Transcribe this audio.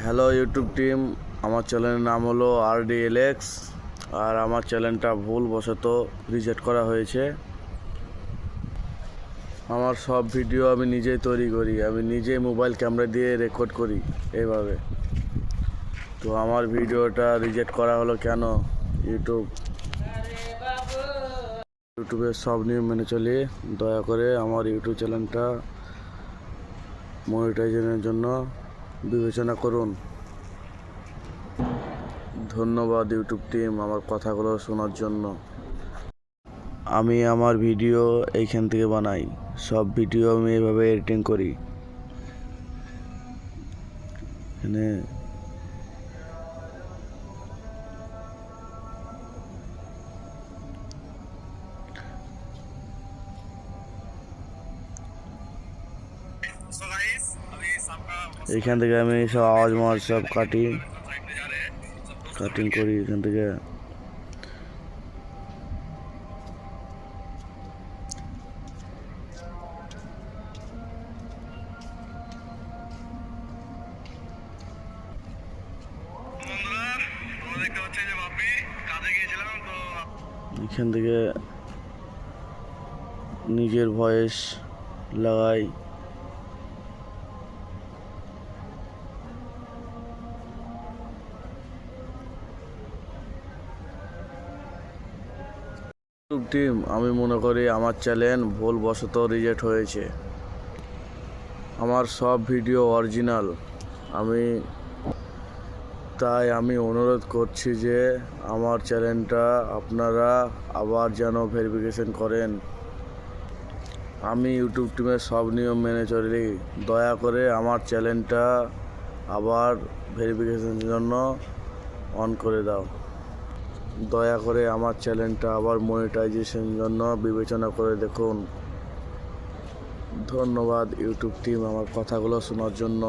Hello YouTube team, আমার চ্যানেলের নাম হলো RDLX। আর আমার চ্যানেলটা ভুলবশত রিজেক্ট করা হয়েছে। আমার সব ভিডিও আমি নিজেই তৈরি করি, আমি নিজেই মোবাইল ক্যামেরা দিয়ে রেকর্ড করি এইভাবে। তো আমার ভিডিওটা রিজেক্ট করা হলো কেন? ইউটিউবের সব নিয়ম মেনে চলি। দয়া করে আমার ইউটিউব চ্যানেলটা মনিটাইজেশনের জন্য বিবেচনা করুন। ধন্যবাদ ইউটিউব টিম আমার কথাগুলো শোনার জন্য। আমি আমার ভিডিও এইখান থেকে বানাই, সব ভিডিও আমি এভাবে এডিটিং করি। এখানে এইখান থেকে আমি সব আওয়াজ মাওয়াজ সব কাটিং করি এখান থেকে। এখান থেকে নিজের ভয়েস লাগাই। ইউটিউব টিম, আমি মনে করি আমার চ্যানেল ভুলবশত রিজেক্ট হয়েছে। আমার সব ভিডিও অরিজিনাল, তাই আমি অনুরোধ করছি যে আমার চ্যানেলটা আপনারা আবার যেন ভেরিফিকেশন করেন। আমি ইউটিউব টিমের সব নিয়ম মেনে চলি। দয়া করে আমার চ্যানেলটা আবার ভেরিফিকেশনের জন্য অন করে দাও। দয়া করে আমার চ্যানেলটা আবার মনিটাইজেশনের জন্য বিবেচনা করে দেখুন। ধন্যবাদ ইউটিউব টিম আমার কথাগুলো শোনার জন্য।